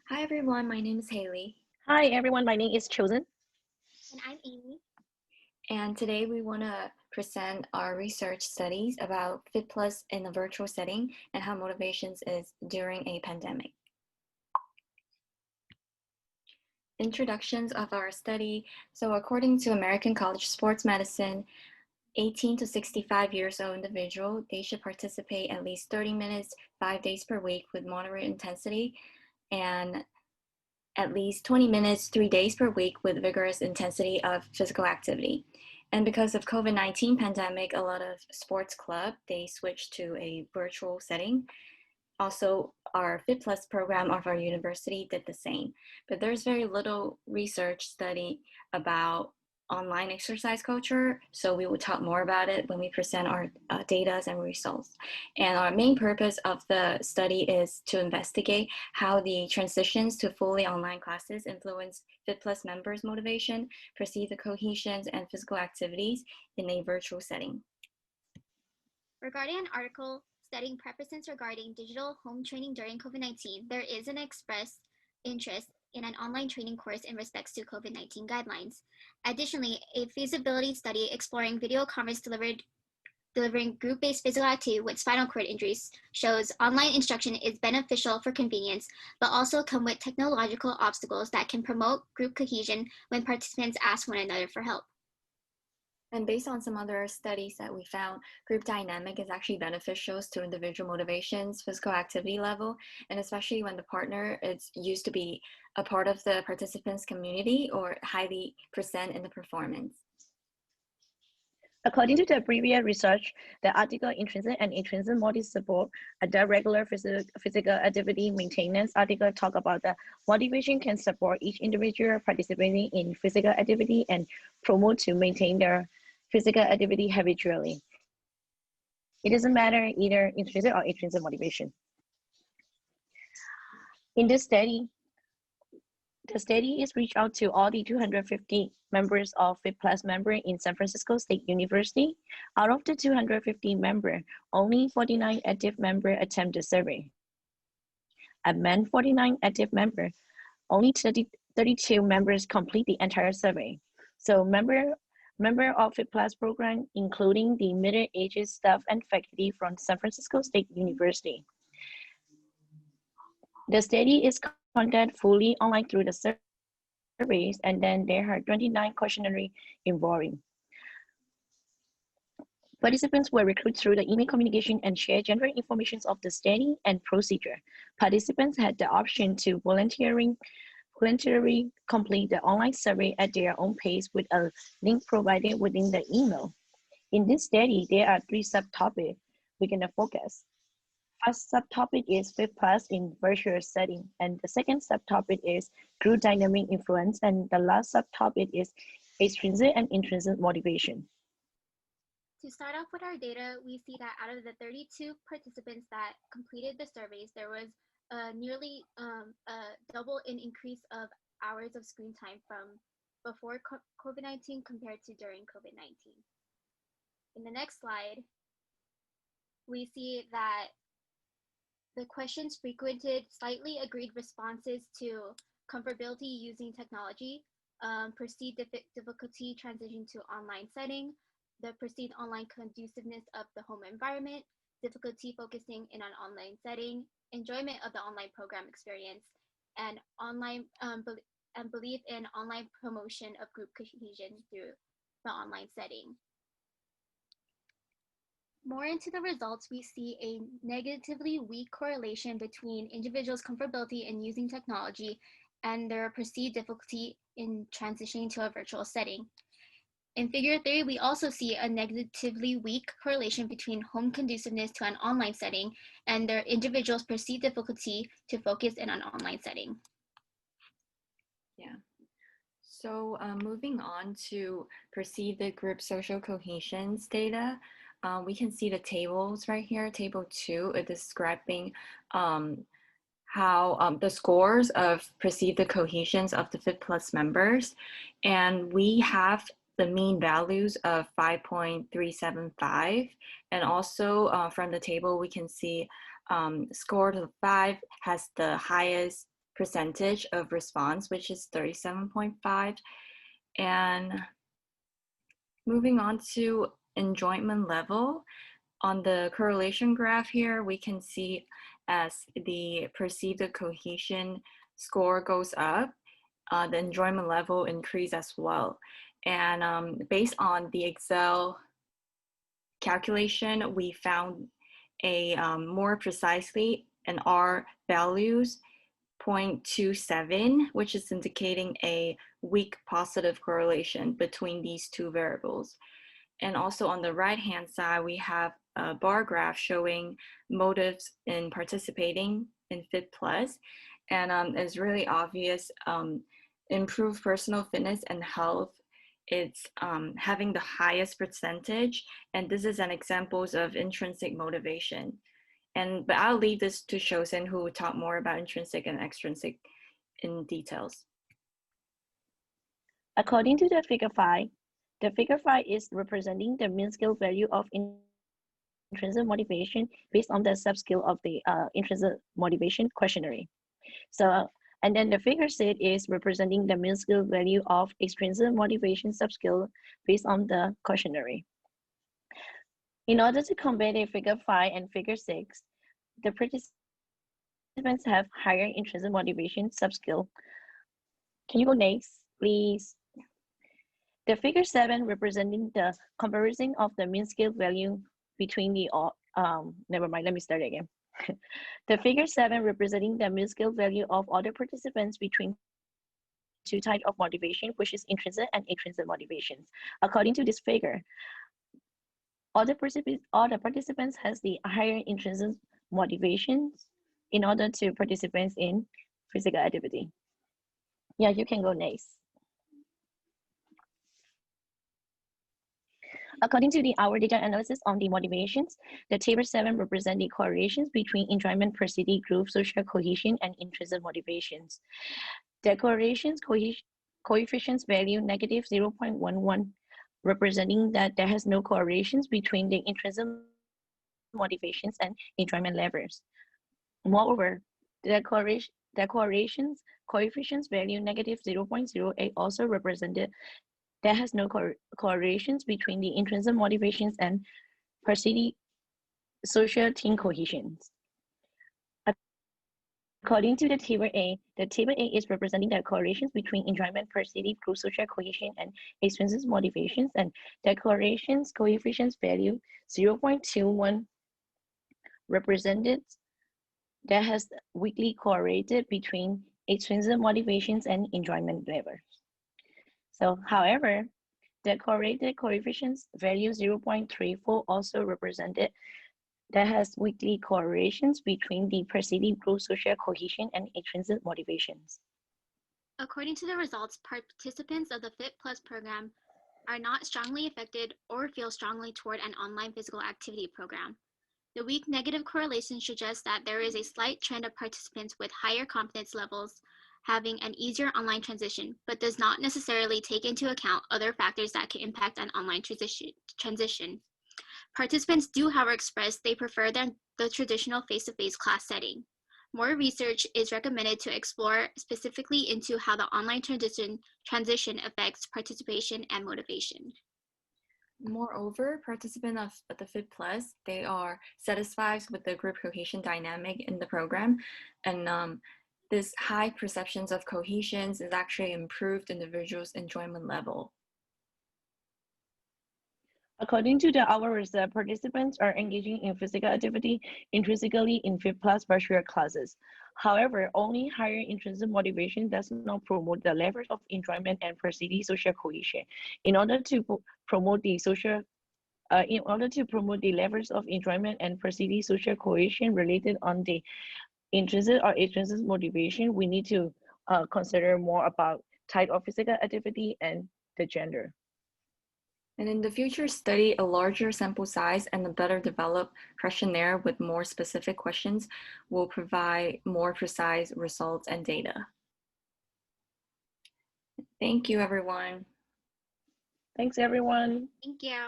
Hi everyone, my name is Haley, Hi everyone, my name is Chosen. And I'm Amy. and today we want to present our research studies about Fit Plus in a virtual setting and how motivations is during a pandemic. Introductions of our study. So according to American College of Sports Medicine, 18 to 65 years old individual, they should participate at least 30 minutes, 5 days per week with moderate intensity, and at least 20 minutes, 3 days per week with vigorous intensity of physical activity. And because of COVID-19 pandemic, a lot of sports club, they switched to a virtual setting. Also, our Fit Plus program of our university did the same. But there's very little research study about online exercise culture, so we will talk more about it when we present our data and results. And our main purpose of the study is to investigate how the transitions to fully online classes influence Fit Plus members' motivation, perceive the cohesions, and physical activities in a virtual setting. Regarding an article studying preferences regarding digital home training during COVID-19, there is an expressed interest in an online training course in respects to COVID-19 guidelines. Additionally, a feasibility study exploring video conference delivering group-based physical activity with spinal cord injuries shows online instruction is beneficial for convenience, but also come with technological obstacles that can promote group cohesion when participants ask one another for help. And based on some other studies that we found, group dynamic is actually beneficial to individual motivations, physical activity level, and especially when the partner is used to be a part of the participants' community or highly present in the performance. According to the previous research, the article intrinsic and intrinsic motive support the regular physical activity maintenance article talk about the motivation can support each individual participating in physical activity and promote to maintain their physical activity habitually. It doesn't matter either intrinsic or intrinsic motivation. In this study, the study is reached out to all the 250 members of Fit Plus member in San Francisco State University. Out of the 250 members, only 49 active members attempt the survey. Among 49 active members, only 32 members complete the entire survey. So member of Fit Plus program, including the middle-aged staff and faculty from San Francisco State University. The study is conducted fully online through the surveys, and then there are 29 questionnaires involving. Participants were recruited through the email communication and share general information of the study and procedure. Participants had the option to voluntarily complete the online survey at their own pace with a link provided within the email. In this study, there are 3 subtopics we're going to focus. First subtopic is Fit Plus in virtual setting, and the second subtopic is group dynamic influence, and the last subtopic is extrinsic and intrinsic motivation. To start off with our data, we see that out of the 32 participants that completed the surveys, there was nearly a double in increase of hours of screen time from before COVID-19 compared to during COVID-19. In the next slide, we see that the questions frequented slightly agreed responses to comfortability using technology, perceived difficulty transitioning to online setting, the perceived online conduciveness of the home environment, difficulty focusing in an online setting, enjoyment of the online program experience, and belief in online promotion of group cohesion through the online setting. More into the results, we see a negatively weak correlation between individuals' comfortability in using technology and their perceived difficulty in transitioning to a virtual setting. In figure 3, we also see a negatively weak correlation between home conduciveness to an online setting and their individuals' perceived difficulty to focus in an online setting. Yeah. So moving on to perceive the group social cohesions data, we can see the tables right here. Table 2 is describing how the scores of perceive the cohesions of the Fit Plus members. And we have the mean values of 5.375. And also from the table, we can see score to 5 has the highest percentage of response, which is 37.5. And moving on to enjoyment level, on the correlation graph here, we can see as the perceived cohesion score goes up, the enjoyment level increase as well. And based on the Excel calculation, we found a more precisely an R values 0.27, which is indicating a weak positive correlation between these two variables. And also on the right-hand side, we have a bar graph showing motives in participating in Fit Plus. And it's really obvious, improved personal fitness and health, it's having the highest percentage. And this is an examples of intrinsic motivation. But I'll leave this to Shosen, who will talk more about intrinsic and extrinsic in details. According to the figure 5 is representing the mean scale value of intrinsic motivation based on the subscale of the intrinsic motivation questionnaire. So, and then the figure 6 is representing the mean scale value of extrinsic motivation subscale based on the questionnaire. In order to compare the figure 5 and figure 6, the participants have higher intrinsic motivation subscale. Can you go next, please? The figure 7 representing the comparison of the mean scale value between the, never mind, let me start again. The figure 7 representing the mean scale value of other participants between two types of motivation, which is intrinsic and extrinsic motivations. According to this figure, all the participants has the higher intrinsic motivations in order to participate in physical activity. Yeah, you can go next. According to our data analysis on the motivations, the table 7 represents the correlations between enjoyment per city group, social cohesion, and intrinsic motivations. The correlations coefficients value negative 0.11, representing that there has no correlations between the intrinsic motivations and enjoyment levels. Moreover, the correlations coefficients value negative 0.08 also represented there has no correlations between the intrinsic motivations and per city social team cohesions. According to the table A is representing the correlations between enjoyment per city group social cohesion and extrinsic motivations, and the correlations coefficients value 0.21 represented that has weakly correlated between extrinsic motivations and enjoyment levels. So, however, the correlated coefficients value 0.34 also represented that has weakly correlations between the perceived group social cohesion and intrinsic motivations. According to the results, participants of the Fit Plus program are not strongly affected or feel strongly toward an online physical activity program. The weak negative correlation suggests that there is a slight trend of participants with higher confidence levels having an easier online transition, but does not necessarily take into account other factors that can impact an online transition. Participants do, however, express they prefer the traditional face-to-face class setting. More research is recommended to explore specifically into how the online transition affects participation and motivation. Moreover, participants of the Fit Plus, they are satisfied with the group cohesion dynamic in the program, and this high perceptions of cohesions is actually improved individuals' enjoyment level. According to our research, participants are engaging in physical activity intrinsically in Fit Plus virtual classes. However, only higher intrinsic motivation does not promote the levels of enjoyment and perceived social cohesion. In order to promote the levels of enjoyment and perceived social cohesion related on the intrinsic or extrinsic motivation, we need to consider more about type of physical activity and the gender. And in the future study, a larger sample size and a better developed questionnaire with more specific questions will provide more precise results and data. Thank you, everyone. Thanks, everyone. Thank you.